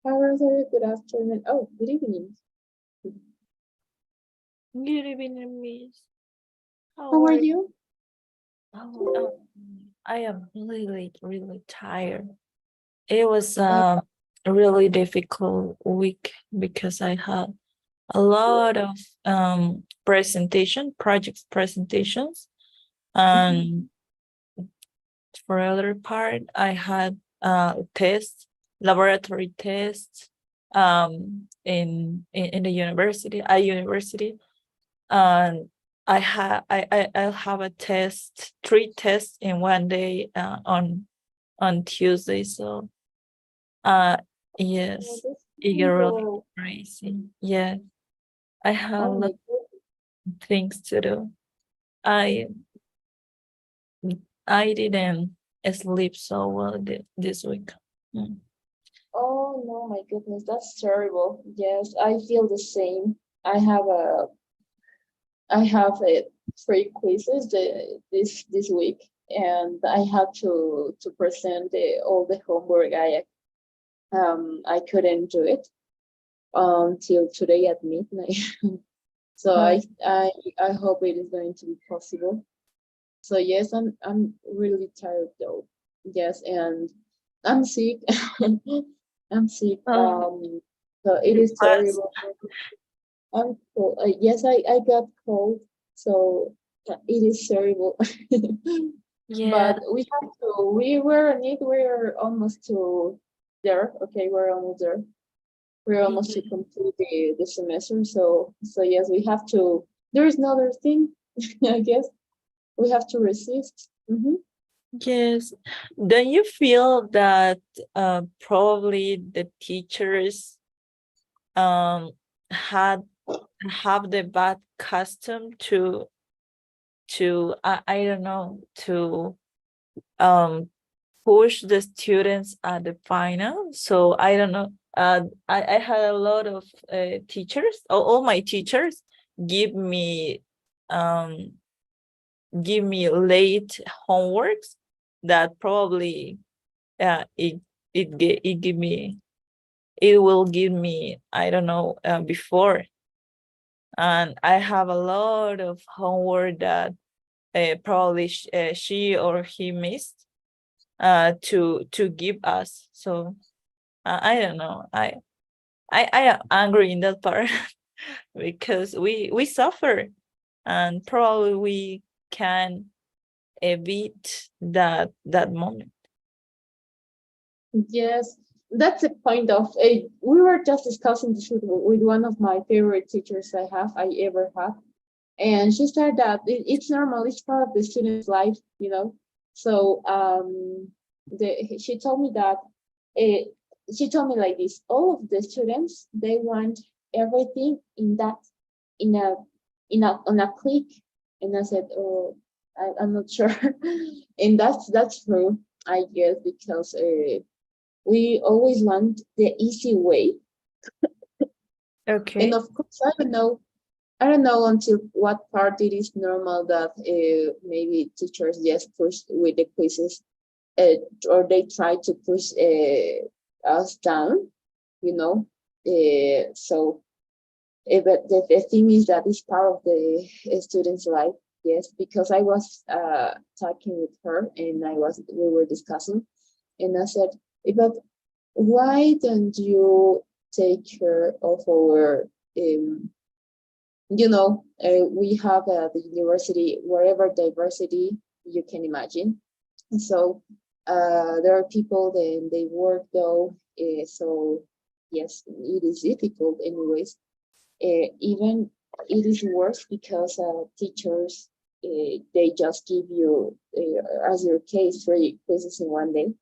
How are you? Good afternoon. Oh, good evening. Good evening, Miss. How How are are you? you? I am really, really tired. It was a really difficult week because I had a lot of project presentations, Mhm. and for other part, I had tests, laboratory tests, in the university, and I'll have a test, 3 tests in one day, on Tuesday. So uh Oh, yes, that's it got really terrible. crazy. Yeah, I have a Oh lot my God. of things to do. I I didn't sleep so well this week. Mm. Oh no, my goodness, that's terrible. Yes, I feel the same. I have 3 quizzes this week, and I have to present all the homework. I couldn't do it until today at midnight. So Oh, I hope it is going to be possible. So yes, I'm really tired though. Yes, and I'm sick. I'm sick. oh, So it is was terrible. I'm cold. Yes, I got cold. So it is terrible. yeah. But we have to. We were on it. We're almost to there. Okay, we're almost there. We're almost to Yeah. complete the semester. So yes, we have to. There is another thing. I guess we have to resist. Yes. Don't you feel that probably the teachers um had have the bad custom to I don't know, to um push the students at the final? So I don't know. I had a lot of teachers, all my teachers give me um late homeworks that probably it give me, it will give me, I don't know, before. And I have a lot of homework that probably she or he missed to give us. So I don't know, I am angry in that part because we suffer, and probably we can beat that moment. Yes, that's the point of we were just discussing this with one of my favorite teachers I ever had, and she said that it's normal, it's part of the student's life, you know. So she told me that it, she told me like this: all of the students they want everything in a on a click, and I said, oh, I'm not sure, and that's true, I guess, because we always want the easy way. And Okay. of course, I don't know until what part it is normal that maybe teachers just push with the quizzes, uh, or they try to push us down, you know. So, but the thing is that it's part of the student's life. Yes, because I was talking with her, and we were discussing, and I said, but why don't you take care of our we have the university wherever diversity you can imagine. So there are people then they work though, so yes, it is difficult anyways. Even it is worse because teachers, they just give you as your case 3 quizzes in one day,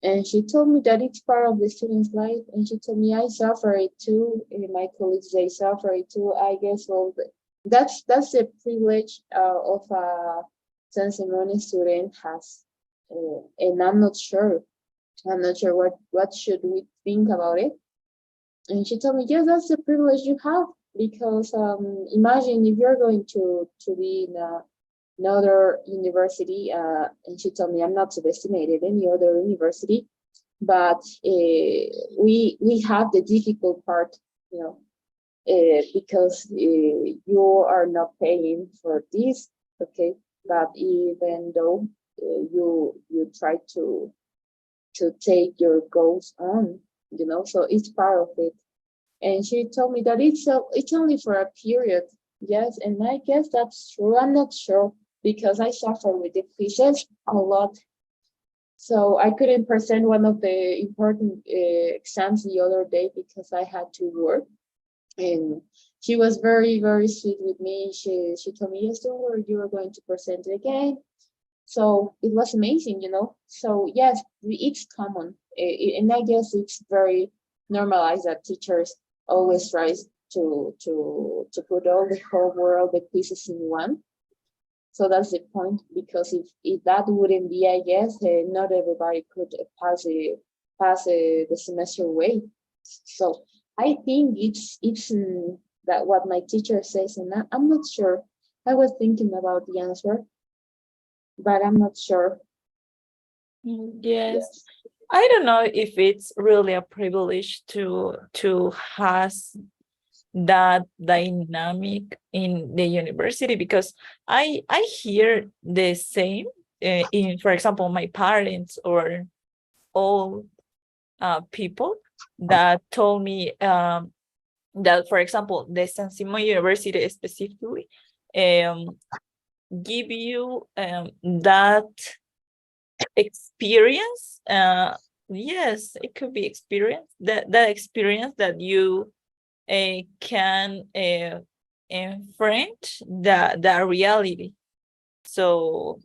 and she told me that it's part of the student's life. And she told me I suffer it too. My colleagues they suffer it too. I guess all that's the privilege of a San Simone student has, and I'm not sure. I'm not sure what should we think about it. And she told me, yes, that's the privilege you have, because imagine if you're going to be in another university. And she told me I'm not subestimated any other university, but we have the difficult part, because you are not paying for this, okay? But even though you try to take your goals on, so it's part of it. And she told me that it's only for a period. Yes, and I guess that's true. I'm not sure because I suffer with the quizzes a lot. So I couldn't present one of the important exams the other day because I had to work. And she was very, very sweet with me. She told me, yes, don't worry, you are going to present it again. So it was amazing, So yes, it's common, and I guess it's very normalized that teachers always tries to put all the whole world, the pieces in one. So that's the point, because if that wouldn't be, I guess, not everybody could pass the semester away. So I think it's that what my teacher says, and I'm not sure. I was thinking about the answer, but I'm not sure. Yes. Yes. I don't know if it's really a privilege to has that dynamic in the university, because I hear the same in, for example, my parents or all people that told me that, for example, the San Simon University specifically give you that experience. Yes, it could be experience, that experience that you can enfront the reality. So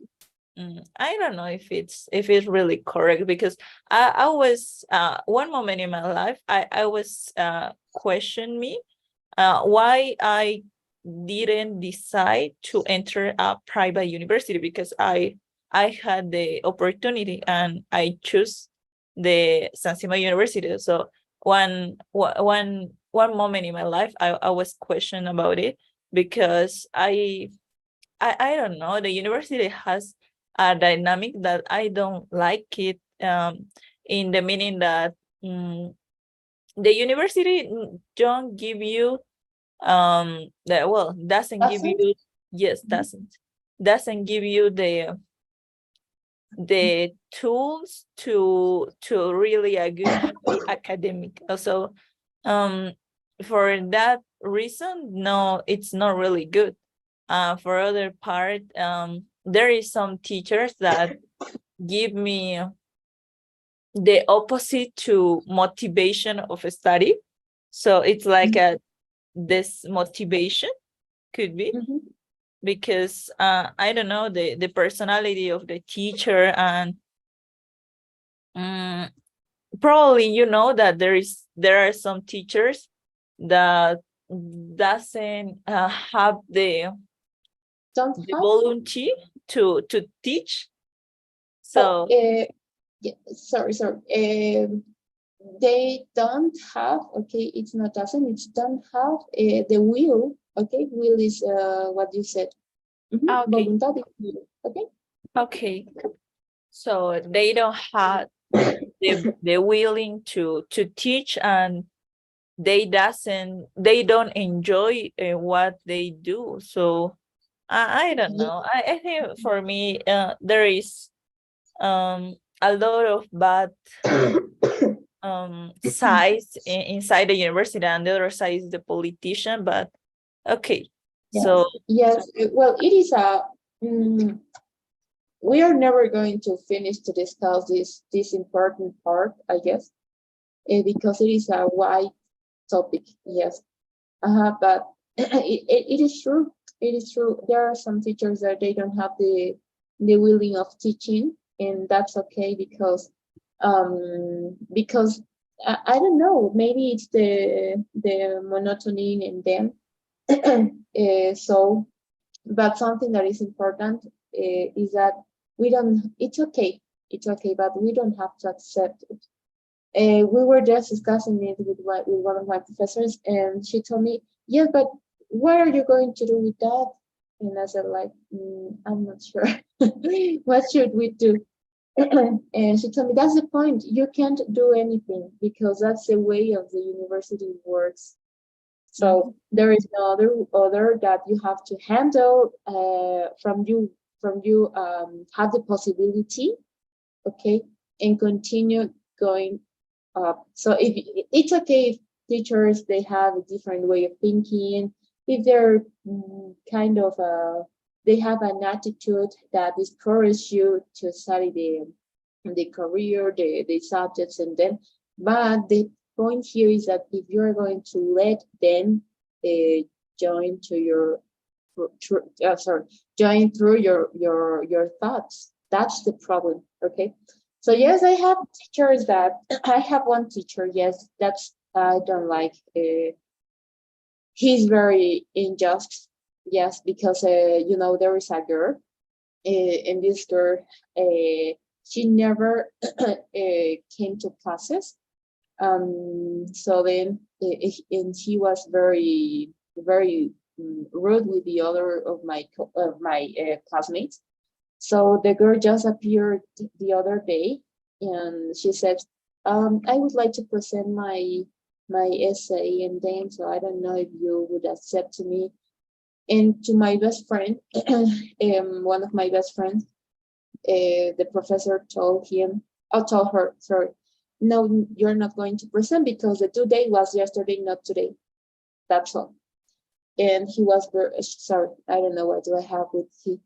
I don't know if it's really correct, because I was one moment in my life I was question me why I didn't decide to enter a private university, because I had the opportunity and I chose the San Simon University. So one moment in my life I was questioning about it, because I don't know, the university has a dynamic that I don't like it, in the meaning that the university don't give you that, well, doesn't give Doesn't? you, yes, doesn't give you the tools to really a good academic. Also, for that reason, no, it's not really good. For other part, there is some teachers that give me the opposite to motivation of a study. So it's like a this motivation could be, Mhm. because I don't know, the personality of the teacher, and probably that there are some teachers that doesn't have the Don't have? volunteer to teach. Oh, So yeah, sorry. They don't have, okay, it's not doesn't, it's don't have the will, okay? Will is what you said. okay, Voluntad is will, okay? okay, so they don't have the willing to teach, and they don't enjoy what they do. So I don't Yeah. know, I think for me there is a lot of bad sides inside the university, and the other side is the politician. But okay, Yes. so Yes. Well, it is we are never going to finish to discuss this important part, I guess, because it is a wide topic. Yes. But it is true. It is true. There are some teachers that they don't have the willing of teaching, and that's okay, because I don't know, maybe it's the monotony in them. So, but something that is important is that we don't. It's okay, but we don't have to accept it. We were just discussing it with one of my professors, and she told me, "Yeah, but what are you going to do with that?" And I said, like, I'm not sure. What should we do? And she told me, that's the point. You can't do anything because that's the way of the university works. So there is no other that you have to handle from you have the possibility, okay, and continue going up. So if it's okay if teachers they have a different way of thinking, if they're kind of they have an attitude that discourages you to study the career, the subjects, and then, but the point here is that if you're going to let them join to your join through your thoughts, that's the problem. Okay, so yes, I have teachers that I have one teacher, yes, that's I don't like. He's very unjust, yes, because there is a girl, and this girl, she never came to classes. So then, and he was very, very rude with the other of my classmates. So the girl just appeared the other day, and she said, "I would like to present my essay, and then so I don't know if you would accept me." And to my best friend, one of my best friends, the professor told him, I told her, sorry, no, you're not going to present because the due date was yesterday, not today. That's all. And he was very sorry. I don't know what do I have with he.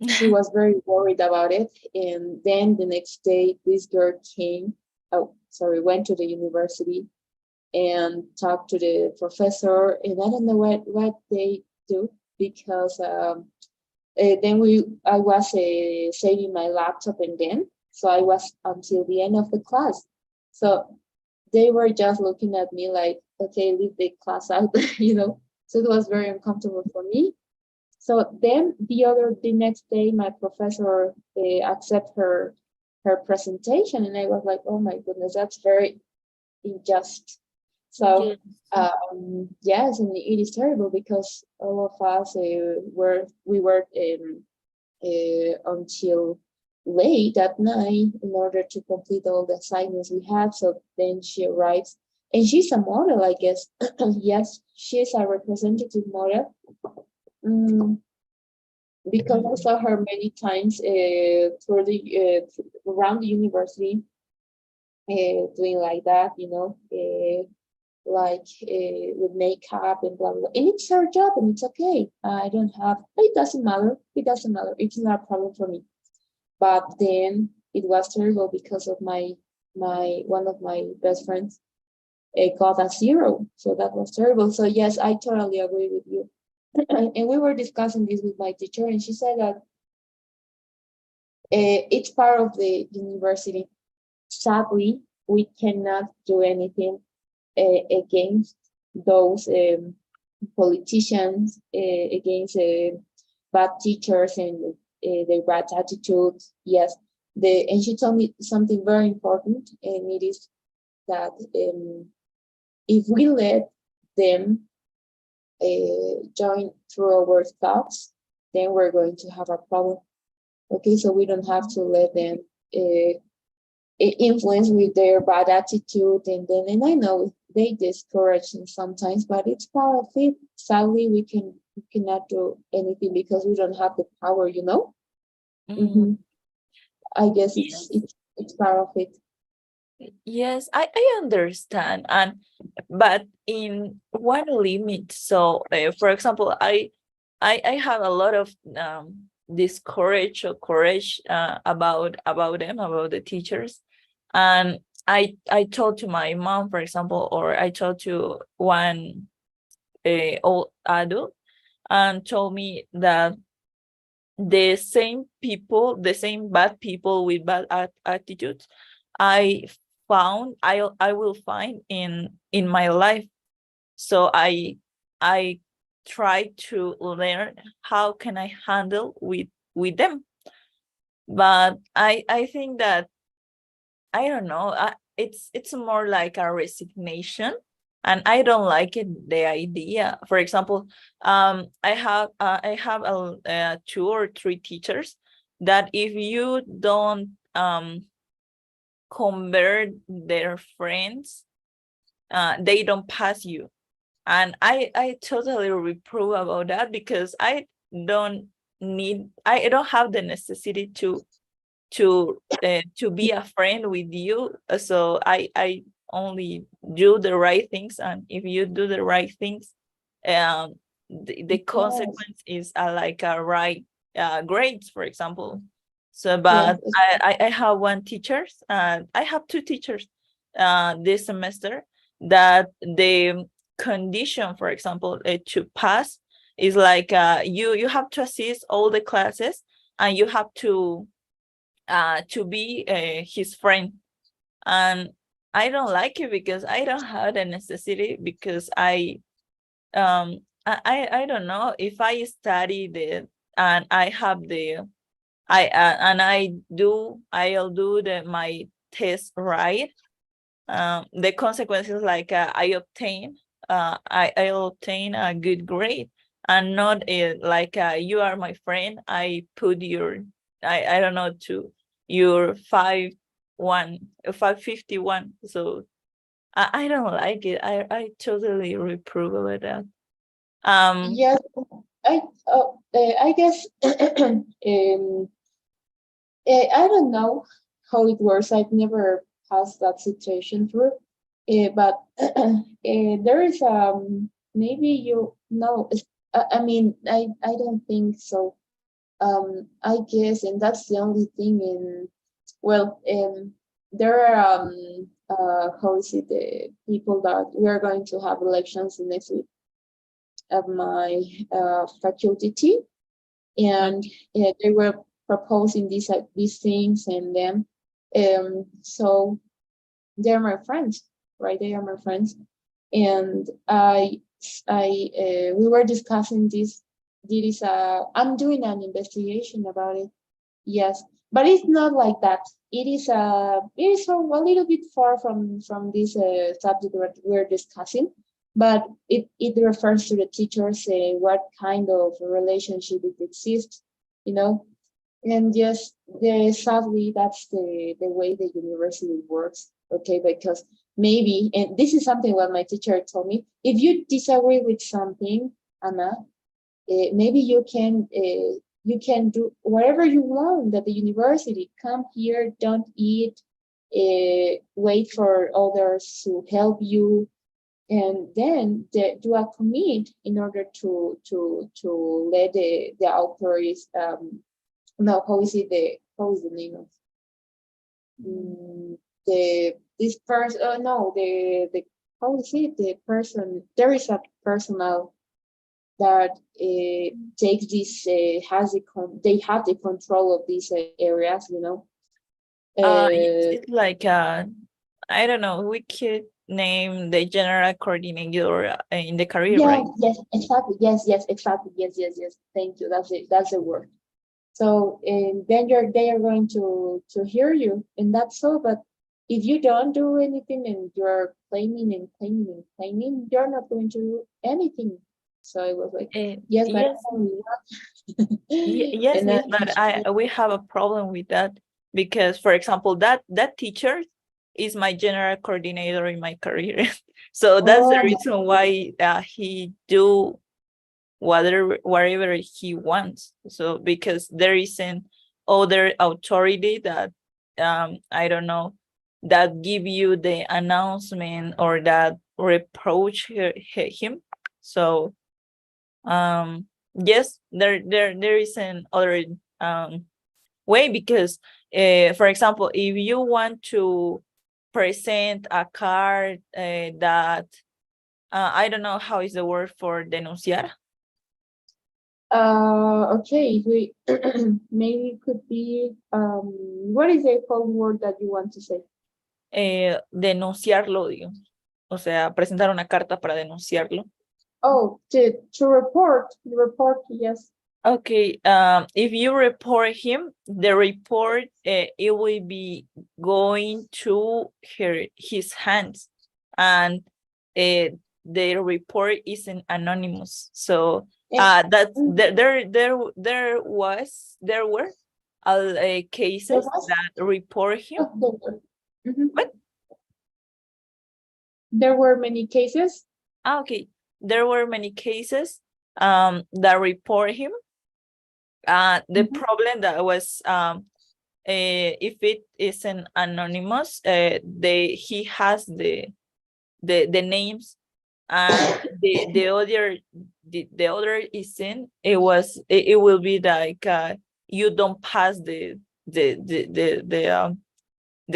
She was very worried about it. And then the next day, this girl came. Oh, sorry, went to the university and talked to the professor. And I don't know what they do because then I was saving my laptop, and then so I was until the end of the class. So they were just looking at me like, okay, leave the class out, So it was very uncomfortable for me. So then the next day, my professor accept her presentation, and I was like, oh my goodness, that's very unjust. So Yes. yes, and it is terrible because all of us we worked until late at night in order to complete all the assignments we had. So then she arrives, and she's a model, I guess. Yes, she's a representative model. Because I saw her many times through around the university doing like that, like with makeup and blah, blah, blah. And it's her job, and it's okay. I don't have, it doesn't matter. It doesn't matter. It's not a problem for me. But then it was terrible because of my one of my best friends got a 0. So that was terrible. So yes, I totally agree with you. And we were discussing this with my teacher, and she said that it's part of the university. Sadly, we cannot do anything against those politicians, against bad teachers and their bad attitudes. Yes, and she told me something very important, and it is that if we let them join through our thoughts, then we're going to have a problem. Okay, so we don't have to let them influence with their bad attitude, and I know they discourage them sometimes, but it's part of it. Sadly, we cannot do anything because we don't have the power, I guess Yes. it's part of it. Yes, I understand, but in one limit. So, for example, I have a lot of discourage or courage about them, about the teachers, and I told to my mom, for example, or I told to one old adult, and told me that the same people, the same bad people with bad attitudes, I will find in my life. So I try to learn how can I handle with them. But I think that, I don't know, it's more like a resignation, and I don't like it, the idea. For example, I have 2 or 3 teachers that if you don't convert their friends, they don't pass you. And I totally reprove about that, because I don't have the necessity to be a friend with you. So I only do the right things, and if you do the right things, the Yes, consequence is like a right grades, for example. So, yes, but I have one teacher, I have two teachers this semester, that the condition, for example, to pass is like you have to assist all the classes, and you have to be his friend. And I don't like it, because I don't have the necessity, because I don't know, if I study and I have I'll do my test right. The consequences, like I'll obtain a good grade, and not like you are my friend, I put I don't know, to your 551. So I don't like it. I totally reprove about that. yes. I guess I don't know how it works. I've never passed that situation through. But there is maybe you know. I mean, I don't think so. I guess, and that's the only thing. In well, there are how is it, the people that we are going to have elections next week of my faculty team, and they were proposing these things, and then so they're my friends, right? They are my friends, and we were discussing this. I'm doing an investigation about it. Yes, but it's not like that. It is a little bit far from this subject that we're discussing, but it refers to the teachers, what kind of relationship it exists, you know. And yes, sadly, that's the way the university works. Okay, because maybe, and this is something what my teacher told me, if you disagree with something, Anna, maybe you can do whatever you want at the university. Come here, don't eat, wait for others to help you, and then do a commit in order to let the authorities no, how is the name of the this person? No, the how is it, the person? There is a personnel that takes this has they have the control of these areas, you know. It's like I don't know, we could name the general coordinator in the career, Yeah, right? yes, exactly. Yes, exactly. Yes. Thank you. That's it. That's the word. So, and then they are going to hear you, and that's all. But if you don't do anything and you're claiming, you're not going to do anything. So I was like, yes, but Yes, I only want. yes, And Miss, but we have a problem with that, because, for example, that teacher is my general coordinator in my career. So that's the oh, reason why he do whatever he wants. So because there isn't other authority that I don't know, that give you the announcement or that reproach him. So yes, there is an other way, because for example, if you want to present a card that I don't know how is the word for denunciar. okay. We maybe it could be what is the whole word that you want to say? Denunciarlo, digo. O sea, presentar una carta para denunciarlo. Oh, to report, yes. Okay, if you report him, the report it will be going to his hands, and the report isn't anonymous. So And, that's mm, there were cases was? that report him. Oh, there were. Mhm. What? There were many cases. Okay, there were many cases that report him. The Mhm. problem that was if it isn't anonymous, he has the names, and the other isn't. It will be like you don't pass the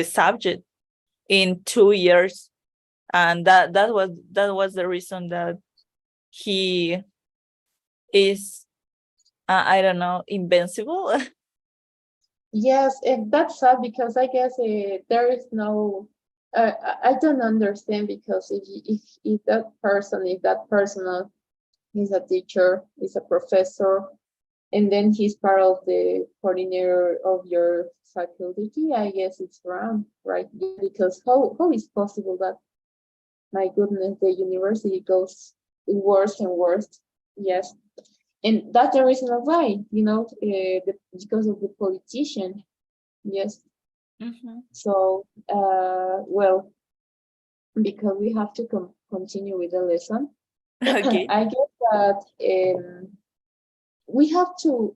subject in 2 years, and that was the reason that he is I don't know, invincible. Yes, and that's sad because I guess there is no. I don't understand because if that person, if that person is a teacher, is a professor, and then he's part of the coordinator of your faculty, I guess it's wrong, right? Because how is possible that, my goodness, the university goes worse and worse? Yes, and that's the reason why, because of the politician. Yes. Mhm. So, well, because we have to continue with the lesson, Okay. I guess that we have to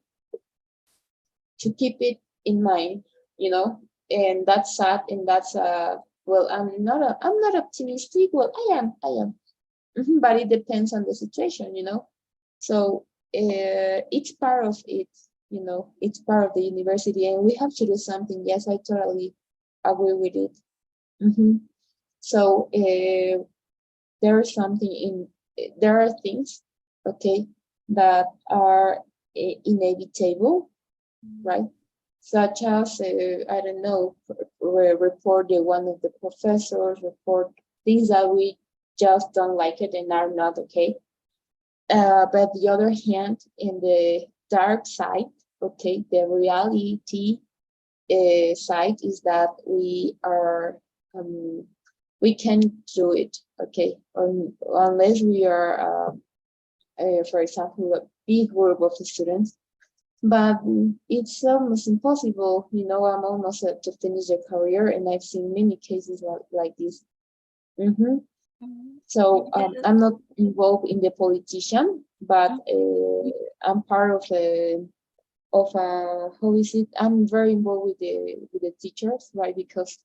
keep it in mind, and that's sad, and that's well, I'm not optimistic. Well, I am, but it depends on the situation, So it's part of it, it's part of the university, and we have to do something. Yes, I totally agree with it. Mhm. So there is something there are things, okay, that are inevitable, right? Such as I don't know, report the one of the professors, report things that we just don't like it and are not okay. But the other hand, in the dark side, okay, the reality side is that we can do it, okay, unless we are, for example, a big group of students. But it's almost impossible, I'm almost to finish a career, and I've seen many cases like this. Mm-hmm. So Yes. I'm not involved in the politician, but I'm part of how is it? I'm very involved with the teachers, right? Because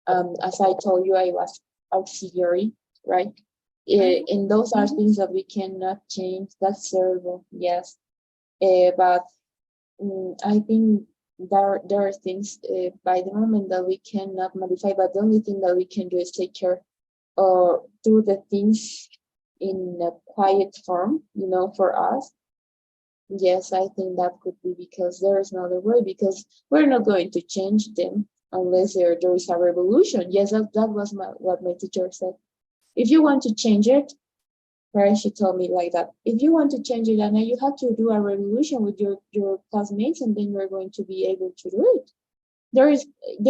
as I told you, I was auxiliary, right? And those are things that we cannot change. That's terrible, yes. But I think there are things by the moment that we cannot modify, but the only thing that we can do is take care or do the things in a quiet form, for us. Yes, I think that could be, because there is no other way, because we're not going to change them unless there is a revolution. Yes, that was what my teacher said. If you want to change it, right, she told me like that. If you want to change it, Anna, you have to do a revolution with your classmates, and then you're going to be able to do it. There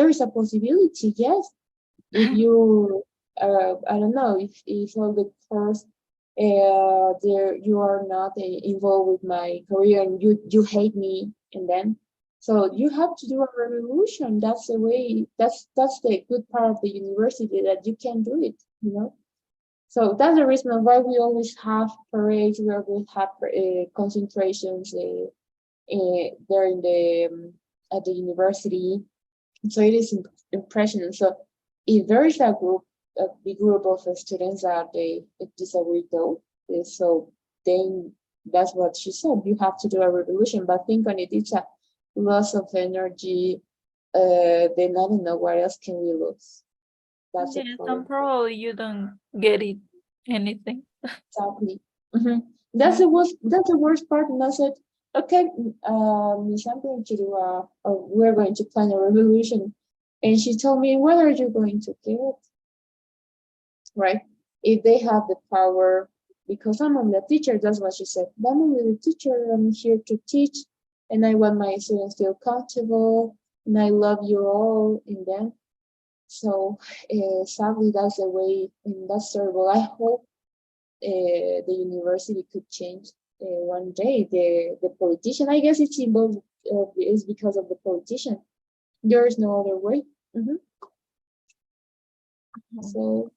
is a possibility, yes. If you, I don't know, if all the course there you are not involved with my career, and you hate me, and then so you have to do a revolution. That's the way. That's the good part of the university, that you can do it. So that's the reason why we always have parades. We always have concentrations there in the at the university. So it is impression. So if there is a big group of students that they disagree though, so then that's what she said. You have to do a revolution, but think on it. It's a loss of energy. Then I don't know what else can we lose. That's the Yes, and problem. probably you don't get it anything. Exactly. Mhm. That's the worst part. And I said, okay, Miss, I'm going to do we're going to plan a revolution. And she told me, what are you going to get? Right? If they have the power, because I'm only a teacher, that's what she said. I'm only the teacher, I'm here to teach, and I want my students to feel comfortable, and I love you all, and then so sadly that's the way, and that's terrible. I hope the university could change one day. The politician, I guess it's involved is because of the politician. There is no other way. So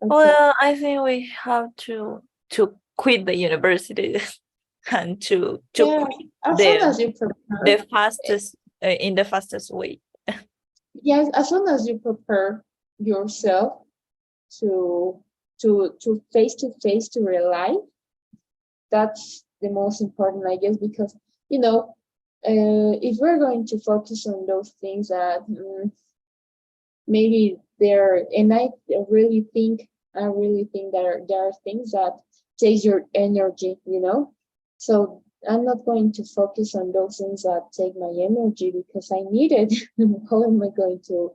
okay. Well, I think we have to quit the university and to Yeah, quit as soon as you the prepare, fastest in the fastest way. yes, as soon as you prepare yourself to face to face to real life, that's the most important, I guess, because if we're going to focus on those things that maybe there, and I really think there are things that take your energy, so I'm not going to focus on those things that take my energy because I need it. How am I going to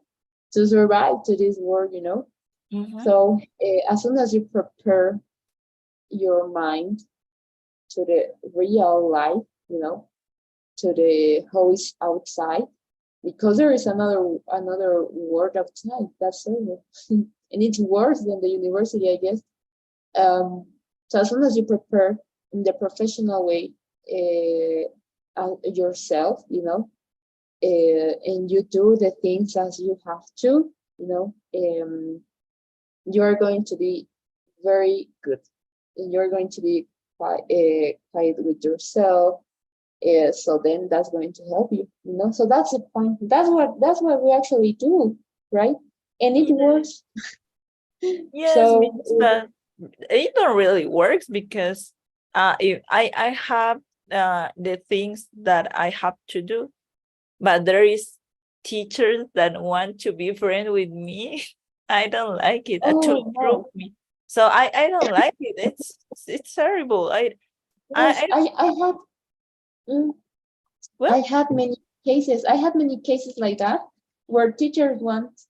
survive to this world, so as soon as you prepare your mind to the real life, to the how it's outside, because there is another world outside. That's terrible. And it's worse than the university, I guess. So as soon as you prepare in the professional way yourself, and you do the things as you have to, you are going to be very good, and you're going to be quiet with yourself. So then that's going to help you, So that's the point. That's what we actually do, right? And it works. Yes, means that it don't really works because if I have the things that I have to do, but there is teachers that want to be friend with me. I don't like it to Oh improve no. me. So I don't like it. It's terrible. Yes, I I had mm, I well had many cases. I had many cases like that where teachers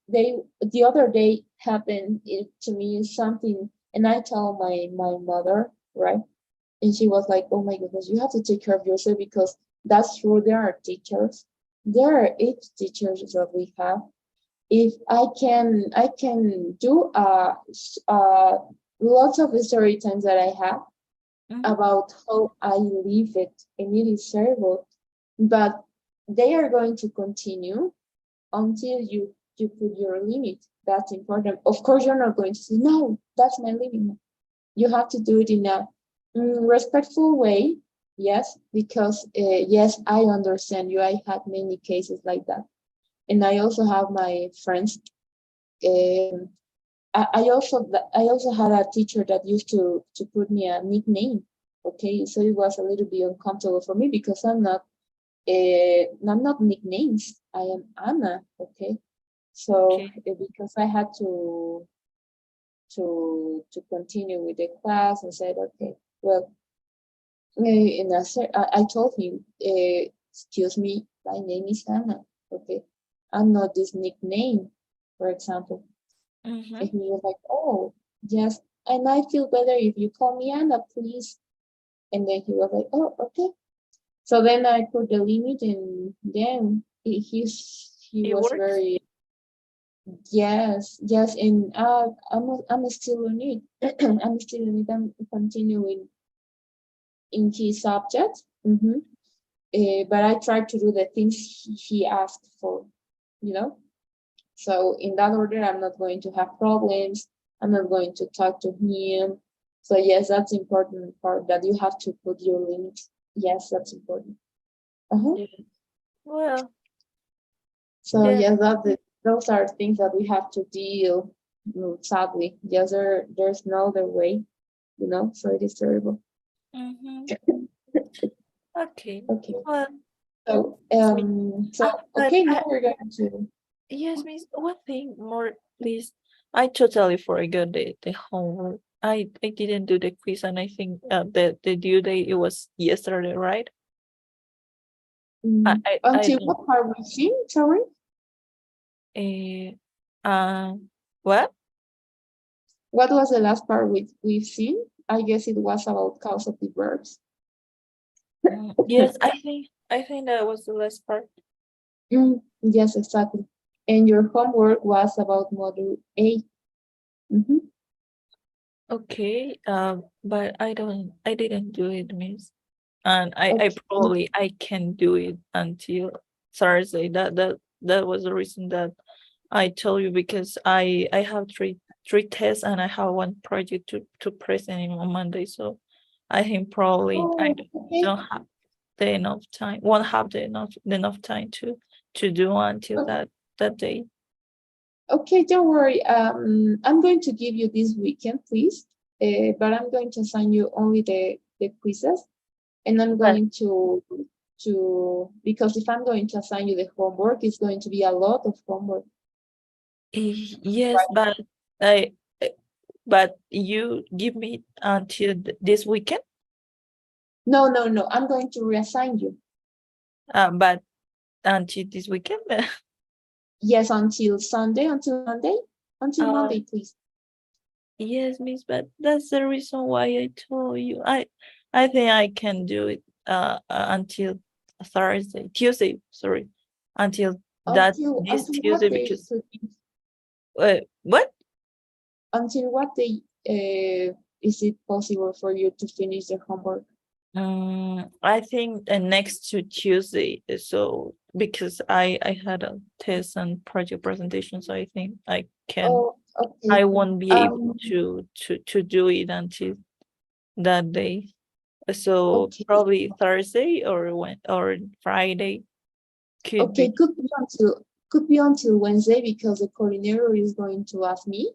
the other day happened it to me something, and I told my mother, right? And she was like, "Oh my goodness, you have to take care of yourself because that's true. There are teachers. There are 8 teachers that we have. If I can do lots of story times that I have about how I live it, and it is terrible. But they are going to continue until you put your limit. That's important. Of course, you're not going to say, no, that's my limit. You have to do it in a respectful way. Yes, because yes, I understand you. I had many cases like that, and I also have my friends. Um, I also had a teacher that used to put me a nickname. Okay, so it was a little bit uncomfortable for me because I'm not nicknames. I am Anna. Okay, so okay. because I had to continue with the class, I said, okay, well, and I told him, excuse me, my name is Anna. Okay, I'm not this nickname, for example. And he was like, oh, yes, and I feel better if you call me Anna, please. And then he was like, oh, okay. So then I put the limit, and then he It was works. very yes, and I'm still on it. I'm still on it. I'm continuing in his subject. But I try to do the things he asked for, you know. So in that order, I'm not going to have problems. I'm not going to talk to him. So yes, that's important part that you have to put your limits. Yes, that's important. Uh-huh. Yeah. Well, So yeah. yes, those are things that we have to deal. Sadly, yes, there's no other way, So it is terrible. Okay. Okay. Well, So it's me. But okay, now we're going to. yes, miss, one thing more, please. I totally forgot the homework. I didn't do the quiz, and I think the due date it was yesterday, right? I Until don't. what part we see? Sorry. Uh, uh, what? What was the last part we've seen? I guess it was about causative verbs. Yes, I think that was the last part. Yes, exactly. And your homework was about module A. Okay. But I didn't do it, miss. and I Okay. probably I can do it until Thursday. That was the reason that I told you, because I have three tests and I have one project to present on Monday. So I think probably I Okay. don't have the enough time. Won't have the enough time to do until that day. Okay, don't worry. I'm going to give you this weekend, please. But I'm going to assign you only the quizzes, and I'm But going to because if I'm going to assign you the homework, it's going to be a lot of homework. yes, but I but you give me until this weekend. No, no, no. I'm going to reassign you. But until this weekend. Yes, until Sunday, until Monday, until Monday, please. Yes, miss, but that's the reason why I told you. I think I can do it until Tuesday, sorry. Until this Until what Tuesday, day because could be, what? until what day is it possible for you to finish the homework? I think next to Tuesday. So because I had a test and project presentation, so I think I Okay. won't be able to do it until that day. So Okay. probably Thursday or Friday could Okay, be. could be until Wednesday because the coordinator is going to ask me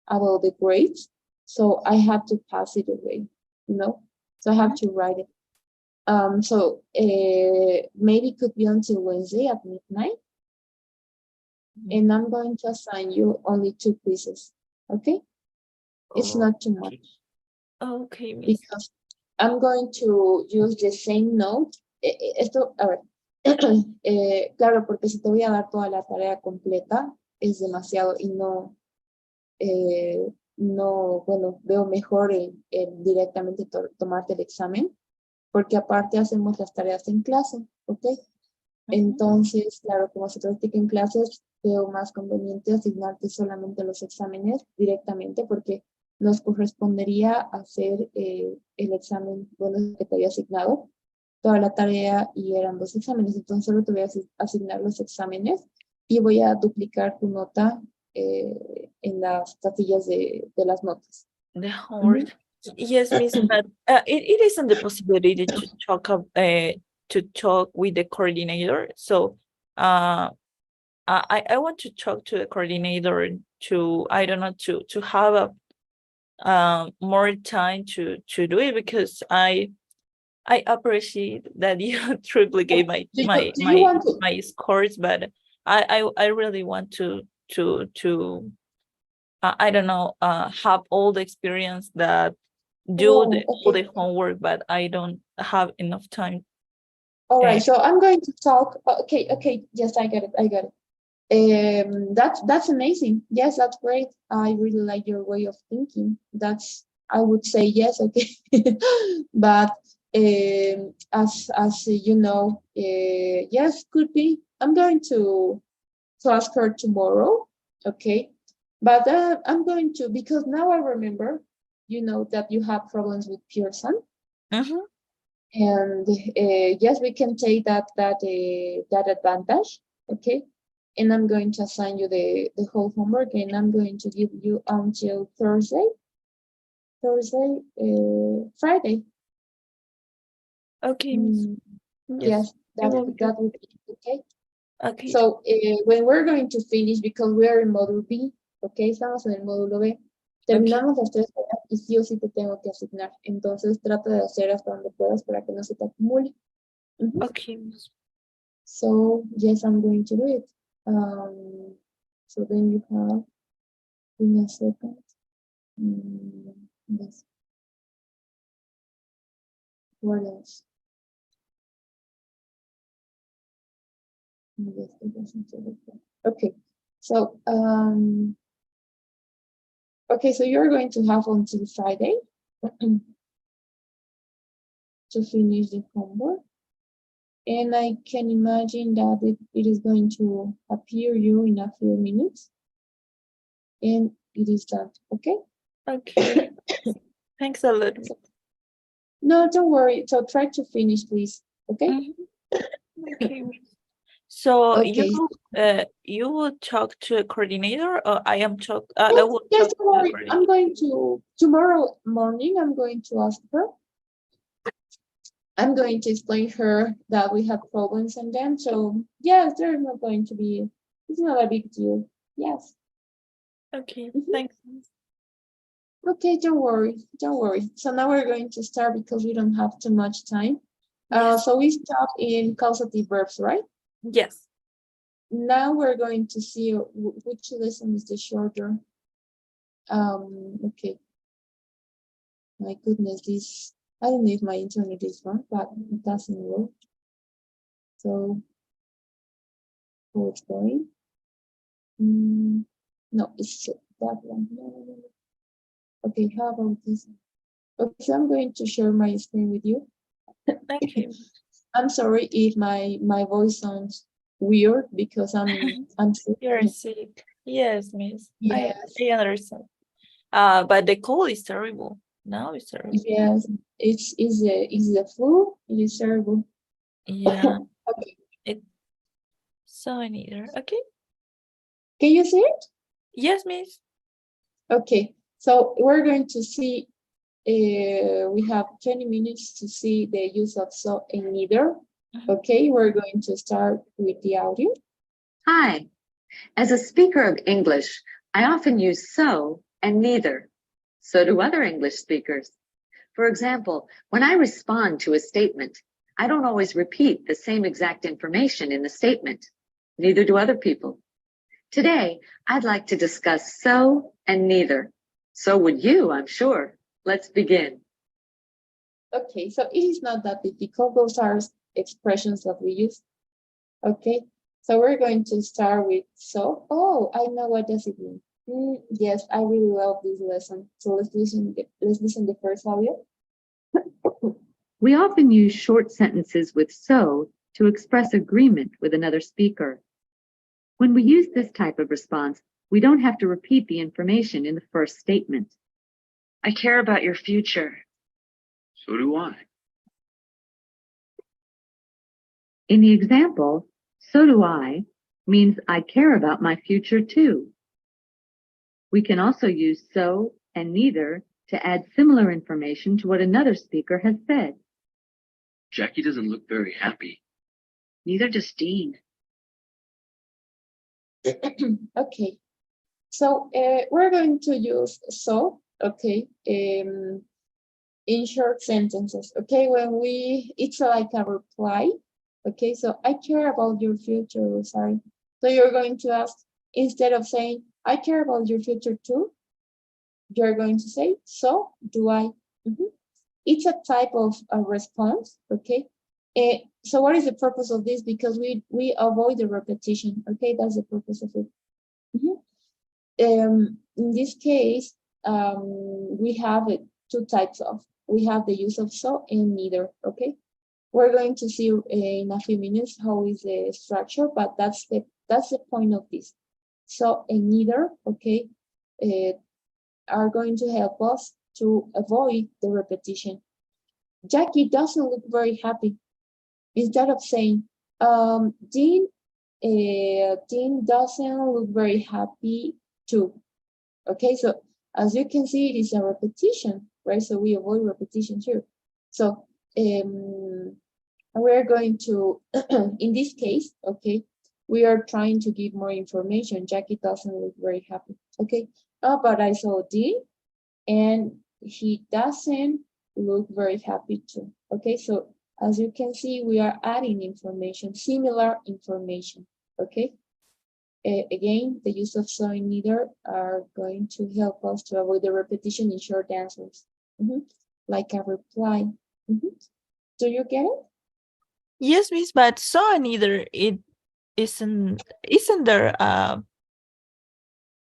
about the grades. So I have to pass it away, you know? So I have to write it. So maybe could be until Wednesday at midnight. And I'm going to assign you only 2 quizzes. Okay? It's not too much Okay, miss. because I'm going to use the same note. Esto, a ver, claro, porque si te voy a dar toda la tarea completa, es demasiado y bueno, veo mejor directamente tomarte el examen, porque aparte hacemos las tareas en clase, ¿ok? Entonces, claro, como se practica en clases, veo más conveniente asignarte solamente los exámenes directamente, porque nos correspondería hacer el examen, bueno, que te había asignado, toda la tarea y eran 2 exámenes, entonces solo te voy a asignar los exámenes y voy a duplicar tu nota en las casillas de las notas. The homework. Yes, miss, but it isn't the possibility to talk with the coordinator. So I want to talk to the coordinator to, I don't know, to have a more time to do it, because I appreciate that you triplicate Do you want to? my scores, but I really want to I don't know, have all the experience that do all Okay. the homework, but I don't have enough time. All right, so I'm going to talk. Okay, yes, I got it. That's amazing. Yes, that's great. I really like your way of thinking. I would say yes, okay. But as you know, yes, could be. I'm going to ask her tomorrow, okay. But I'm going to, because now I remember, you know, that you have problems with Pearson. And yes, we can take that advantage, okay. And I'm going to assign you the whole homework, and I'm going to give you until Friday. Okay, miss. Yes, it will be good. that would be okay. Okay. So when we're going to finish, because we are in module B, okay, estamos en el módulo B, terminamos las 3 tareas y sí o sí te tengo que asignar. Entonces trata de hacer hasta donde puedas para que no se te acumule. Okay. So yes, I'm going to do it. So then you have, give me a second. Yes. What else? Yes, it doesn't say that. Okay. So okay, so you're going to have until Friday to finish the homework. And I can imagine that it is going to appear you in a few minutes. And it is done, okay? Okay. Thanks a lot. No, don't worry. So try to finish, please. Okay? Okay. So Okay. you will talk to a coordinator, or I am talk. I Yes, will yes, talk don't to the worry. coordinator. I'm going to, tomorrow morning, I'm going to ask her. I'm going to explain her that we have problems and then, so yes, there's not going to be, it's not a big deal. Yes. Okay, Mhm. thanks. Okay, don't worry, don't worry. So now we're going to start because we don't have too much time. Yes. So we stop in causative verbs, right? Yes. Now we're going to see which lesson is the shorter. Okay. My goodness, this, I don't know if my internet is wrong, but it doesn't work. So, where it's going? No, it's that one. No. Okay, how about this? Okay, so I'm going to share my screen with you. Okay. I'm sorry if my voice sounds weird because I'm sick. You're sick. Yes, miss. Yes, I understand. But the cold is terrible. Now it's terrible. yes, it's the flu. It is terrible. Yeah. Okay, It so neither. Okay. can you see it? Yes, miss. Okay, so we're going to see. We have 20 minutes to see the use of so and neither. Okay, we're going to start with the audio. Hi. As a speaker of English, I often use so and neither. So do other English speakers. For example, when I respond to a statement, I don't always repeat the same exact information in the statement. Neither do other people. Today, I'd like to discuss so and neither. So would you, I'm sure. Let's begin. Okay, so it is not that difficult. Those are expressions that we use. Okay, so we're going to start with so. Oh, I know what does it mean. Yes, I really love this lesson. So let's listen. Let's listen the first audio. We often use short sentences with so to express agreement with another speaker. When we use this type of response, we don't have to repeat the information in the first statement. I care about your future. So do I. In the example, so do I means I care about my future too. We can also use so and neither to add similar information to what another speaker has said. Jackie doesn't look very happy. Neither does Dean. Okay, so we're going to use so. Okay, in short sentences. Okay, when it's like a reply. Okay, so I care about your future, sorry. So you're going to ask, instead of saying, I care about your future too, you're going to say, so do I. It's a type of a response, okay? So what is the purpose of this? Because we avoid the repetition, okay? That's the purpose of it. In this case, we have two types of, we have the use of so and neither, okay? We're going to see in a few minutes how is the structure, but that's the point of this. So and neither, okay, are going to help us to avoid the repetition. Jackie doesn't look very happy. Instead of saying, Dean doesn't look very happy too. Okay, so as you can see, it is a repetition, right? So we avoid repetition here. So we're going to, in this case, okay, we are trying to give more information. Jackie doesn't look very happy. Okay, but I saw Dean and he doesn't look very happy too. Okay, so as you can see, we are adding information, similar information. Okay, again, the use of so and neither are going to help us to avoid the repetition in short answers, like a reply. Do you get it? Yes, miss, but so neither it isn't there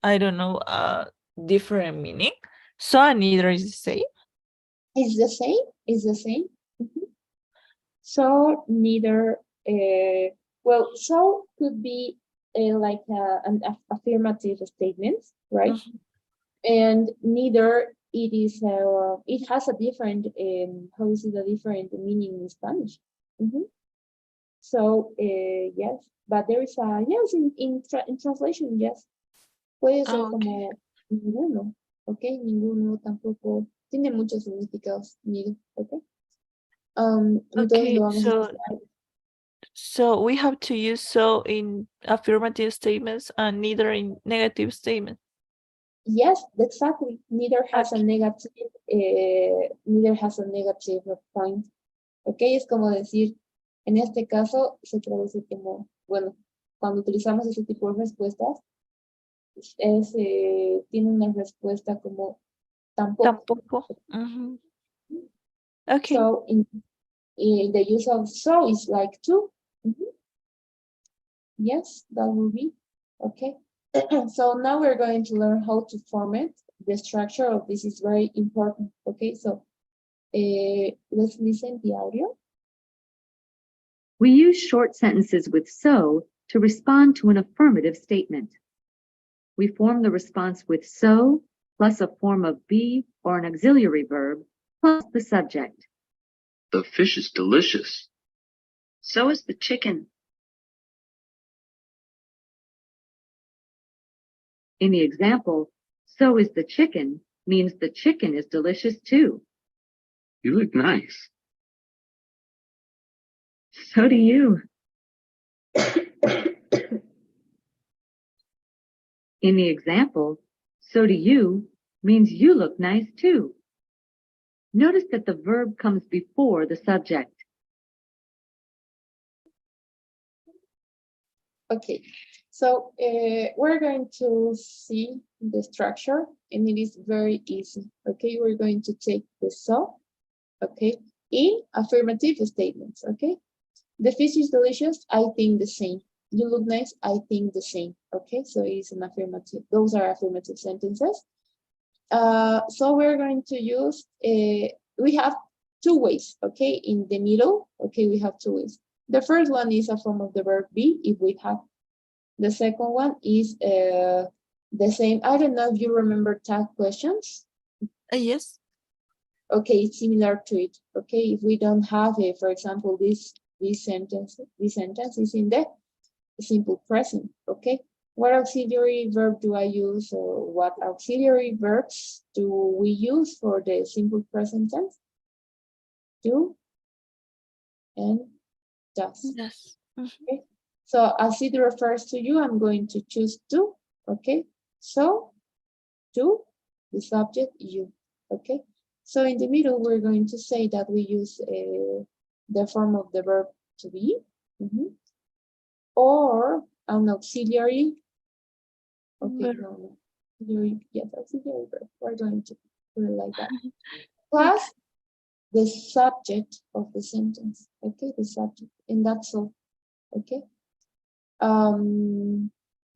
I don't know different meaning. So neither is the same. It's the same. It's the same. So neither. Well, so could be like an affirmative statement, right? And neither it has a different how is it a different meaning in Spanish. So yes, but there is a yes in translation, yes. Puede ser Okay. como ninguno, okay, ninguno tampoco tiene muchos significados, neither, okay. Entonces Okay, lo vamos a usar. so we have to use so in affirmative statements and neither in negative statements. Yes, exactly. Neither has a Okay. negative point. Okay, es como decir, en este caso se traduce como, bueno, cuando utilizamos ese tipo de respuestas, tiene una respuesta como tampoco. Tampoco. Okay. So in the use of so is like to. Yes, that will be okay. So now we're going to learn how to format. The structure of this is very important. Okay, so let's listen the audio. We use short sentences with so to respond to an affirmative statement. We form the response with so plus a form of be or an auxiliary verb plus the subject. The fish is delicious. So is the chicken. In the example, so is the chicken means the chicken is delicious too. You look nice. So do you. In the example, so do you means you look nice too. Notice that the verb comes before the subject. Okay, so we're going to see the structure and it is very easy. Okay, we're going to take the so, okay, in affirmative statements, okay? The fish is delicious, I think the same. You look nice, I think the same. Okay, so it is an affirmative. Those are affirmative sentences. So we're going to use, we have two ways, okay? In the middle, okay, we have two ways. The first one is a form of the verb be, if we have. The second one is the same. I don't know if you remember tag questions. Yes. Okay, it's similar to it. Okay, if we don't have a, for example, this sentence is in the simple present. Okay, what auxiliary verb do I use, or what auxiliary verbs do we use for the simple present tense? Do and does. Yes. Okay, so as it refers to you, I'm going to choose to. Okay, so to the subject you. Okay, so in the middle, we're going to say that we use the form of the verb to be, or an auxiliary. Okay, no, auxiliary, yes, auxiliary verb. We're going to put it like that. Plus the subject of the sentence. Okay, the subject, and that's all. Okay.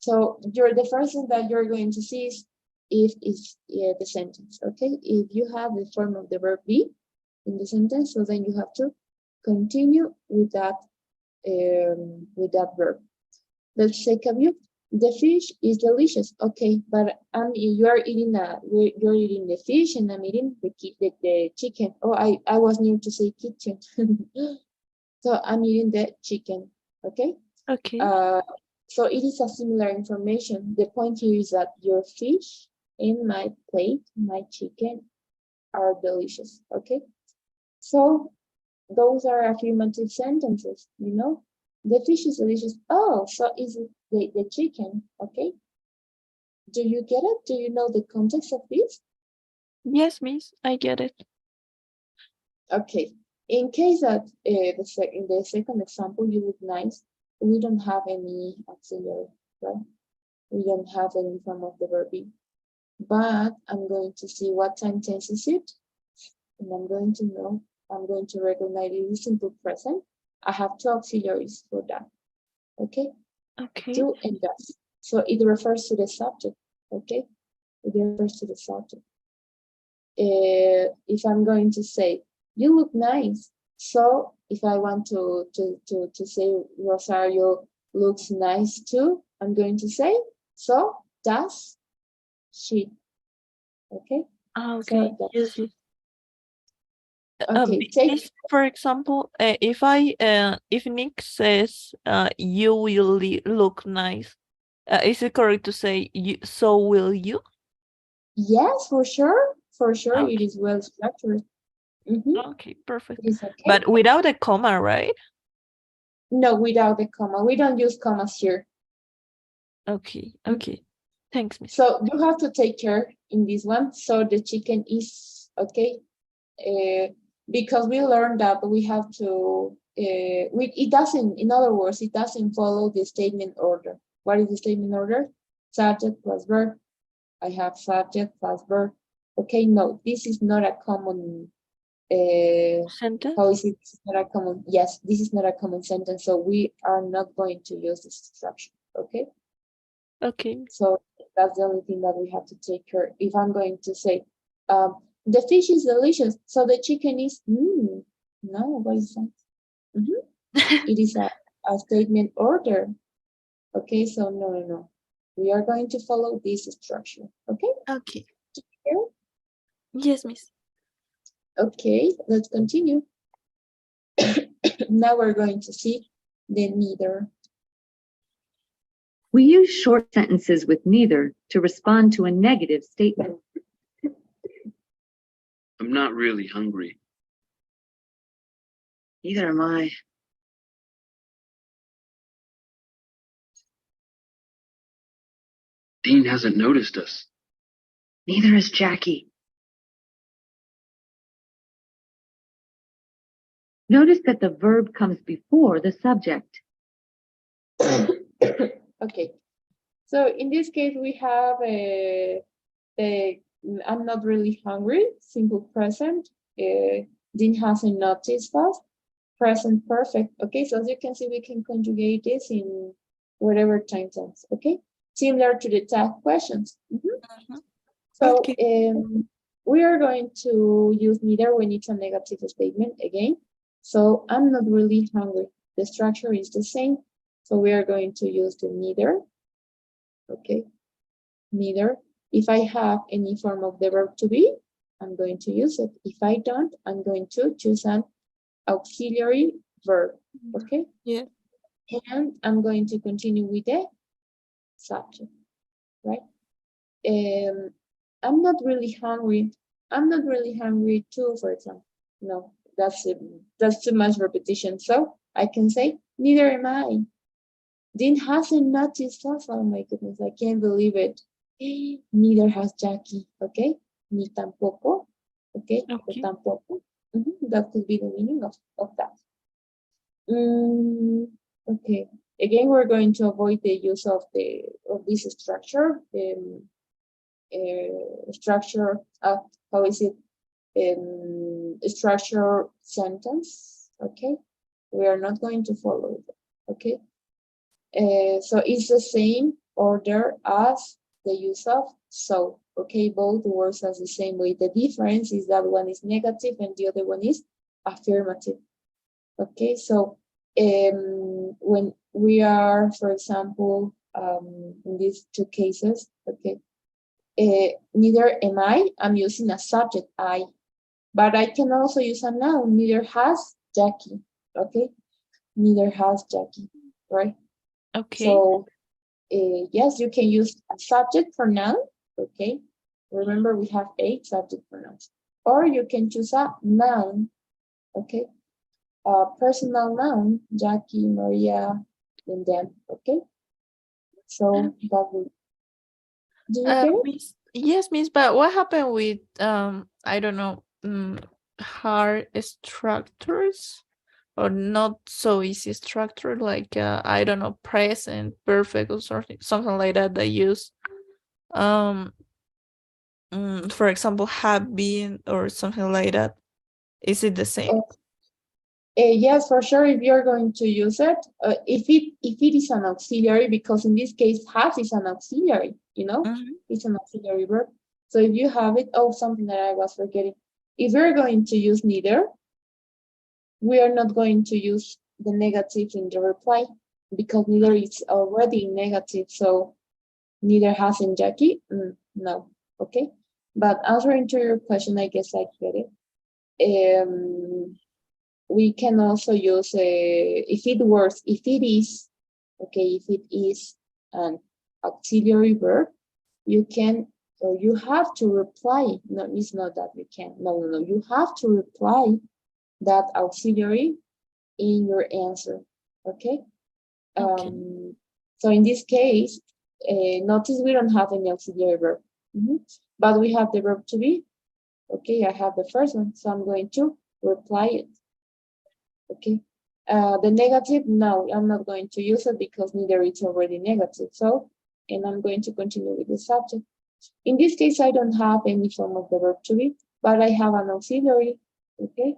So the first thing that you're going to see is if is the sentence. Okay, if you have the form of the verb be in the sentence, so then you have to continue with that verb. Let's take a view. The fish is delicious. Okay, but you're eating the fish and I'm eating the chicken. Oh, I was near to say kitchen. So I'm eating the chicken. Okay. Okay. So it is a similar information. The point here is that your fish in my plate, my chicken, are delicious. Okay. So those are affirmative sentences, you know. The fish is delicious. Oh, so is it the chicken? Okay. Do you get it? Do you know the context of this? Yes, miss, I get it. Okay. In case that in the second example, you look nice, we don't have any auxiliary, right? We don't have any form of the verb be. But I'm going to see what time tense is it, and I'm going to recognize it is simple present. I have two auxiliaries for that. Okay. Okay. Do and does. So it refers to the subject. Okay. It refers to the subject. If I'm going to say, you look nice. So if I want to say Rosario looks nice too, I'm going to say, so does she. Okay. Ah, So okay. that's Yes, yes. okay. Take This, for example, if Nick says, you will look nice, is it correct to say you, so will you? yes, for sure. For sure, it Okay, is well structured. Mhm, okay, perfect. it is okay. But without a comma, right? No, without the comma. We don't use commas here. Okay, Mm. okay. Thanks, Miss. So you have to take care in this one. So the chicken is okay. Because we learned that we have to, it doesn't, in other words, it doesn't follow the statement order. What is the statement order? Subject plus verb. I have subject plus verb. Okay, no, this is not a common, Sentence? how is it? This is not a common, yes, this is not a common sentence, so we are not going to use this structure, okay? Okay. So that's the only thing that we have to take care. If I'm going to say, the fish is delicious, so the chicken is, no, what is that? Mhm. It is a statement order. Okay, so no. We are going to follow this structure, okay? Okay. Here. Yes, Miss. Okay, let's continue. Now we're going to see the neither. We use short sentences with neither to respond to a negative statement. I'm not really hungry. Neither am I. Dean hasn't noticed us. Neither is Jackie. Notice that the verb comes before the subject. Okay, so in this case we have I'm not really hungry, simple present. Dean hasn't noticed us, present perfect. Okay, so as you can see, we can conjugate this in whatever time tense. Okay, similar to the tag questions. So Okay. we are going to use neither when it's a negative statement again. So I'm not really hungry. The structure is the same. So we are going to use the neither. Okay, neither. If I have any form of the verb to be, I'm going to use it. If I don't, I'm going to choose an auxiliary verb. Okay. Yeah. And I'm going to continue with the subject, right? I'm not really hungry. I'm not really hungry too, for example. No, that's too much repetition. So I can say, neither am I. Dean hasn't noticed us. Oh my goodness, I can't believe it. Neither has Jackie, okay? Ni tampoco, okay? O Okay. tampoco. That could be the meaning of that. Okay. Again, we're going to avoid the use of this structure. Structure, how is it? Structure sentence, okay? We are not going to follow it, okay? So it's the same order as the use of so, okay? Both words are the same way. The difference is that one is negative and the other one is affirmative, okay? So when we are, for example, in these two cases, okay, neither am I, I'm using a subject, I, but I can also use a noun, neither has Jackie, okay? Neither has Jackie, right? Okay. So, yes, you can use a subject pronoun, okay? Remember, we have 8 subject pronouns. Or you can choose a noun, okay? A personal noun, Jackie, Maria, and them, okay? So that will, do you get it? Miss, yes, Miss, but what happened with I don't know, hard structures or not so easy structure like I don't know, present, perfect or something like that they use for example, have been or something like that. Is it the same? Yes, for sure. If you're going to use it, if it is an auxiliary, because in this case, has is an auxiliary. You know, it's an auxiliary verb. So if you have it, oh, something that I was forgetting. If we're going to use neither, we are not going to use the negative in the reply because neither is already negative. So neither has in Jackie. No. Okay. But answering to your question, I guess I get it. We can also use if it works, if it is, okay, if it is an auxiliary verb, you can, or you have to reply. No, it's not that you can. No. You have to reply that auxiliary in your answer. Okay. Okay. So in this case, notice we don't have any auxiliary verb, but we have the verb to be. Okay, I have the first one, so I'm going to reply it. Okay. The negative, no, I'm not going to use it because neither it's already negative. So, and I'm going to continue with the subject. In this case, I don't have any form of the verb to be, but I have an auxiliary. Okay.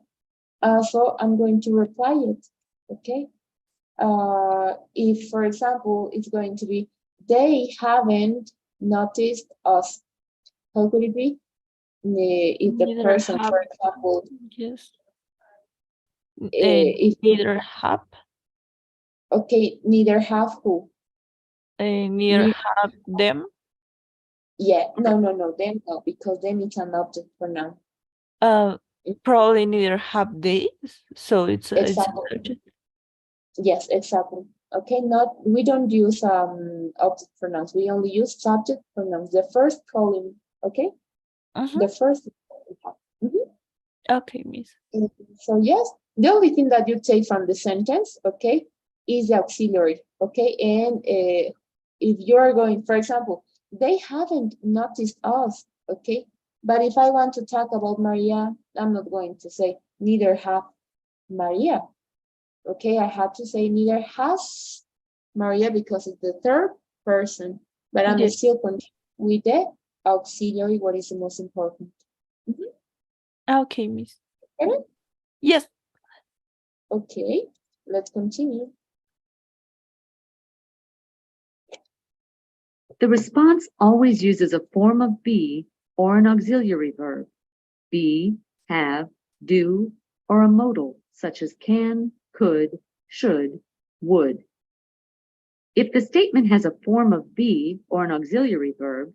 So I'm going to reply it. Okay. If, for example, it's going to be, they haven't noticed us. How could it be? If the Neither person, have, for example, yes. if Neither have, okay, neither have who? neither have them. Yeah, no, them no, because them is an object for now. Probably neither have they, so it's a Exactly. subject. Yes, exactly. Okay, we don't use object pronouns. We only use subject pronouns. The first column, okay? The first. Okay, miss. So yes, the only thing that you take from the sentence, okay, is the auxiliary, okay? And if you're going, for example, they haven't noticed us, okay? But if I want to talk about Maria, I'm not going to say neither have Maria, okay? I have to say neither has Maria because it's the third person, but I'm still continuing with the auxiliary, what is the most important. Okay, miss. Okay? Yes. Okay, let's continue. The response always uses a form of be or an auxiliary verb. Be, have, do, or a modal such as can, could, should, would. If the statement has a form of be or an auxiliary verb,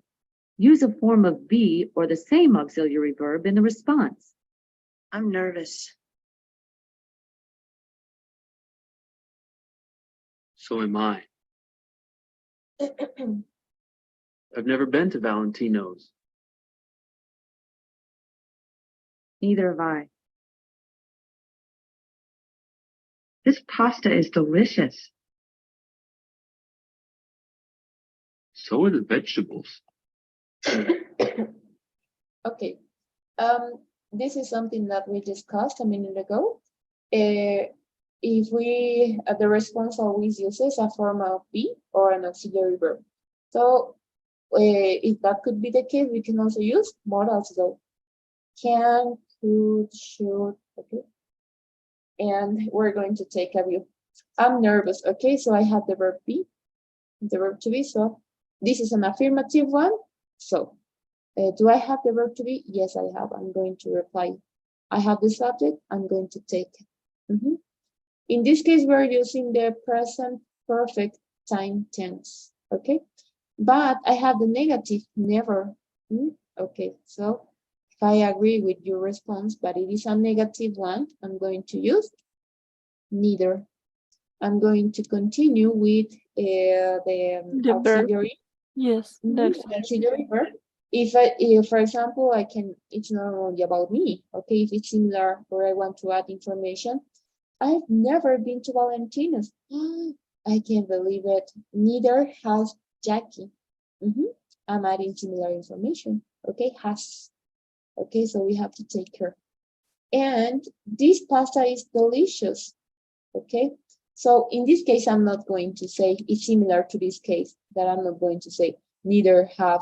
use a form of be or the same auxiliary verb in the response. I'm nervous. So am I. I've never been to Valentino's. Neither have I. This pasta is delicious. So are the vegetables. Okay, this is something that we discussed a minute ago. If we, the response always uses a form of be or an auxiliary verb. So if that could be the case, we can also use modals though. Can, could, should, okay. And we're going to take a view. I'm nervous, okay, so I have the verb be, the verb to be, so this is an affirmative one. So do I have the verb to be? Yes, I have. I'm going to reply. I have the subject. I'm going to take it. In this case, we're using the present perfect time tense. Okay, but I have the negative never. Okay, so if I agree with your response, but it is a negative one, I'm going to use neither. I'm going to continue with the auxiliary. Verb. Yes, The auxiliary verb. If, for example, it's not only about me, okay? If it's similar or I want to add information, I've never been to Valentina's. I can't believe it. Neither has Jackie. I'm adding similar information, okay? Has. Okay, so we have to take care. And this pasta is delicious, okay? So in this case, I'm not going to say it's similar to this case that I'm not going to say neither have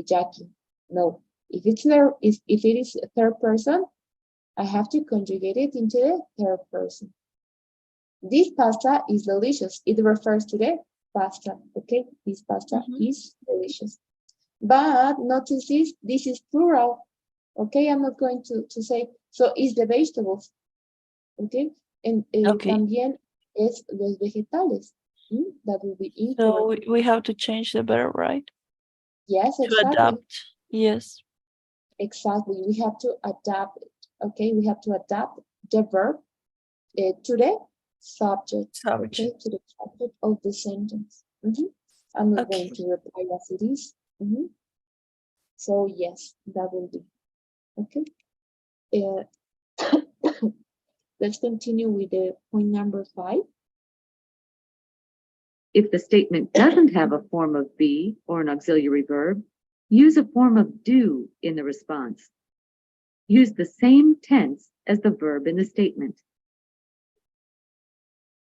Jackie. No, if it is a third person, I have to conjugate it into the third person. This pasta is delicious. It refers to the pasta. Okay, this pasta is delicious. But notice this is plural. Okay, I'm not going to say so. Is the vegetables. Okay, and también es los vegetales. That will be incorrect. So we have to change the verb, right? Yes, To exactly. adapt. Yes. exactly. We have to adapt it. Okay, we have to adapt the verb to the subject. Subject. Okay, to the subject of the sentence. I'm not going Okay. to reply as it is. So yes, that will be okay. Let's continue with the point number 5. If the statement doesn't have a form of be or an auxiliary verb, use a form of do in the response. Use the same tense as the verb in the statement.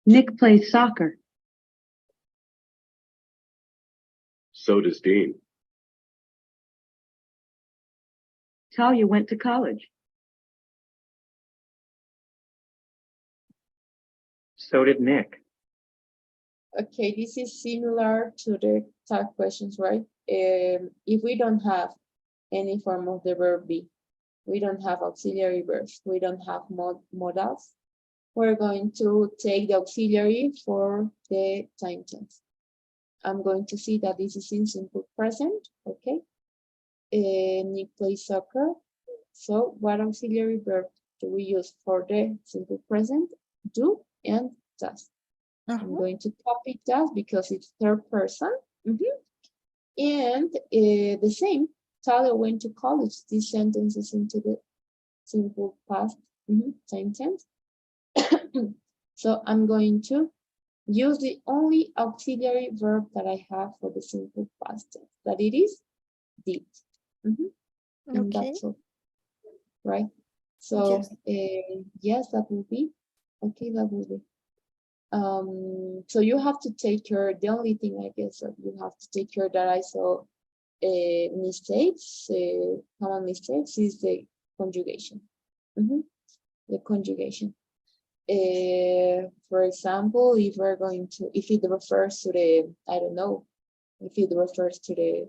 Nick plays soccer. So does Dean. Talia went to college. So did Nick. Okay, this is similar to the tag questions, right? If we don't have any form of the verb be, we don't have auxiliary verbs, we don't have modals, we're going to take the auxiliary for the time tense. I'm going to see that this is in simple present, okay? Nick plays soccer. So what auxiliary verb do we use for the simple present? Do and does. I'm going to copy that because it's third person. And the same, Talia went to college. This sentence is into the simple past time tense. So I'm going to use the only auxiliary verb that I have for the simple past tense, that it is did. And Okay. that's all, right? So yes, that will be, okay, that will be. So you have to take care, the only thing I guess that you have to take care that I saw mistakes, common mistakes is the conjugation. The conjugation. For example, if we're going to, if it refers to the, I don't know, if it refers to the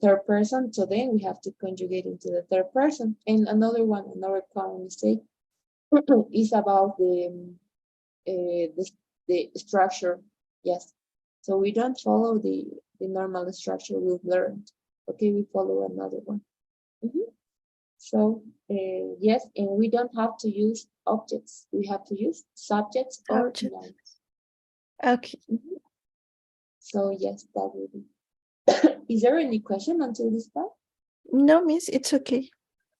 third person, so then we have to conjugate into the third person. And another one, another common mistake is about the structure. Yes, so we don't follow the normal structure we've learned. Okay, we follow another one. So yes, and we don't have to use objects, we have to use subjects or Subject. nouns. Okay. So yes, that will be. Is there any question until this part? No, miss, it's okay.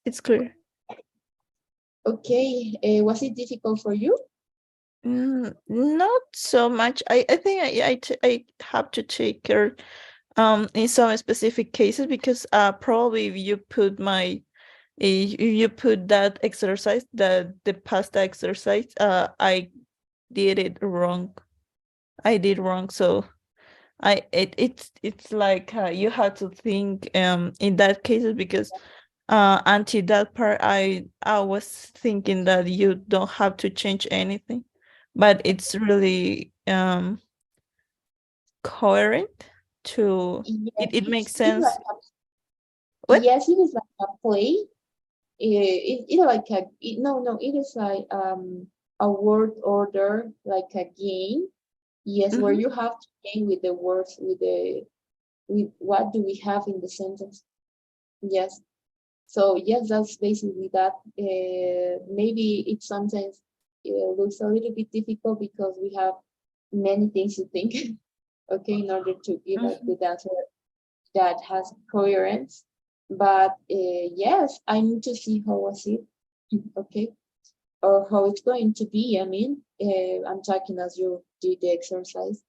It's clear. Okay, was it difficult for you? Not so much. I think I have to take care in some specific cases because probably if you put that exercise, the pasta exercise, I did it wrong. I did wrong. So it's like you have to think in that cases because until that part I was thinking that you don't have to change anything, but it's really coherent to Yes, it makes it's sense. like What? yes, it is like a play. It like a no, it is like a word order, like a game. Yes, where you have to game with the words, with what do we have in the sentence. Yes. So yes, that's basically that. Maybe it sometimes looks a little bit difficult because we have many things to think. Okay, in order to give a good answer that has coherence. But yes, I need to see how was it. Okay, or how it's going to be. I mean, I'm talking as you did the exercise.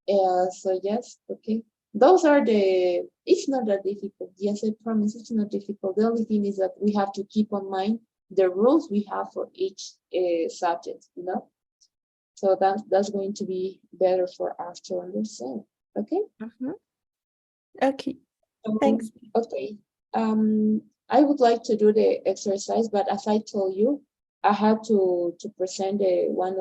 So yes, okay. Those are it's not that difficult. Yes, I promise it's not difficult. The only thing is that we have to keep in mind the rules we have for each subject, you know? So that's going to be better for us to understand, okay? Okay, So, thanks. okay, I would like to do the exercise, but as I told you, I had to present one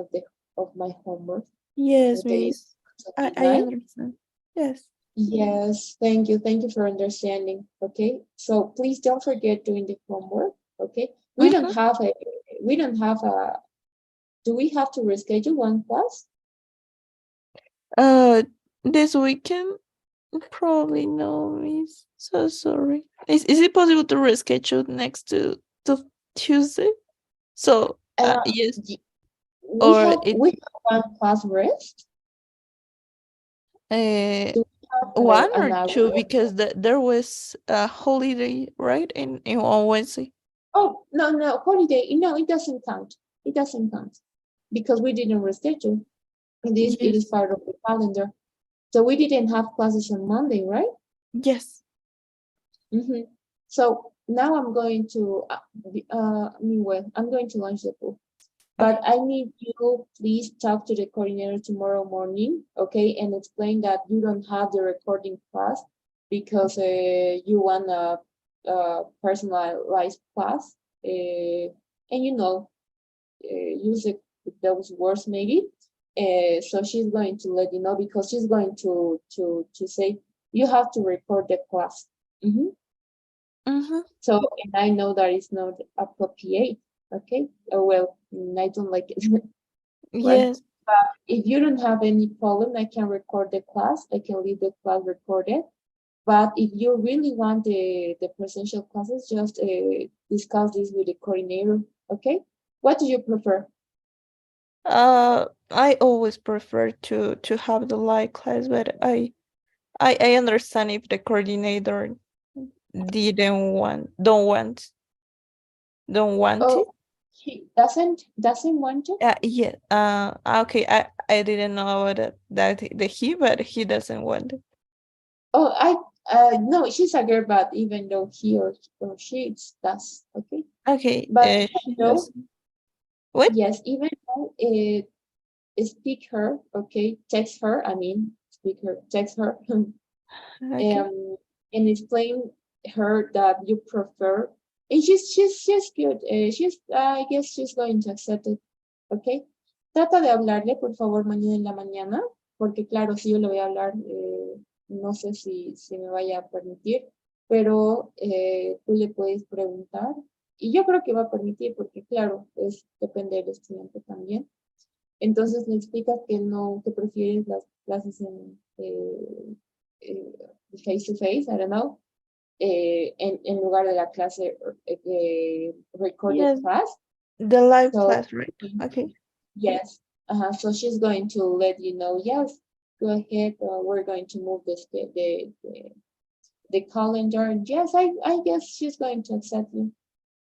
of my homework. Yes, Okay, miss. I right? understand. Yes. Yes, thank you. Thank you for understanding. Okay, so please don't forget doing the homework. Okay, we don't have a, do we have to reschedule one class? This weekend probably no, miss. So sorry. Is it possible to reschedule next to Tuesday? So yes, We or have one class rest. uh, Do we have one an or hour? two, because there was a holiday, right, in on Wednesday. Oh, no, holiday. No, it doesn't count. It doesn't count because we didn't reschedule. It is Yes. part of the calendar. So we didn't have classes on Monday, right? Yes. So now I'm going to, I'm going to launch the pool. But I need you, please talk to the coordinator tomorrow morning, okay? And explain that you don't have the recording class because you want a personalized class. And use those words maybe. So she's going to let you know because she's going to say you have to record the class. So, and I know that it's not appropriate, okay? Well, I don't like it. Right? Yes. If you don't have any problem, I can record the class. I can leave the class recorded. But if you really want the presential classes, just discuss this with the coordinator, okay? What do you prefer? I always prefer to have the live class, but I understand if the coordinator don't want it. Oh, he doesn't want to? Yeah. Okay. I didn't know that he, but he doesn't want it. Oh, no, she's a girl, but even though he or she does, okay? Okay. But She no, doesn't. What? yes, even though speak her, okay, text her, speak her, text her, Okay. and explain her that you prefer. And she's good. I guess she's going to accept it, okay? Trata de hablarle, por favor, mañana en la mañana, porque claro, si yo le voy a hablar, no sé si me vaya a permitir, pero tú le puedes preguntar. Y yo creo que va a permitir, porque claro, depende del estudiante también. Entonces le explicas que no, que prefieres las clases en face to face, I don't know, en lugar de la clase recorded Yes. class. The live So, class, right? Okay. Yes. So she's going to let you know, yes, go ahead. We're going to move the calendar. Yes, I guess she's going to accept you.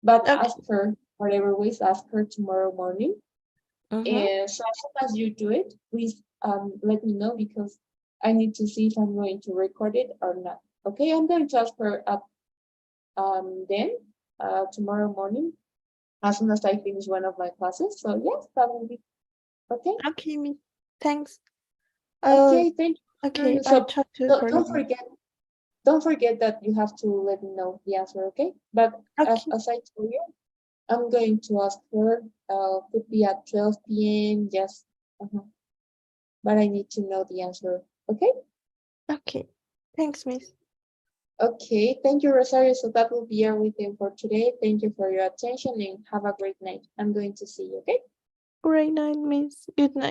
But Okay. ask her, whatever ways, ask her tomorrow morning. And so as soon as you do it, please let me know because I need to see if I'm going to record it or not. Okay, I'm going to ask her up then tomorrow morning as soon as I finish one of my classes. So yes, that will be okay. Okay, me. Thanks. Okay, thank you. Okay, So I'll talk to her. don't forget that you have to let me know the answer, okay? But Okay. as I told you, I'm going to ask her, could be at 12 p.m. Yes. But I need to know the answer, okay? Okay. Thanks, Miss. Okay, thank you, Rosario. So that will be everything for today. Thank you for your attention and have a great night. I'm going to see you, okay? Great night, Miss. Good night.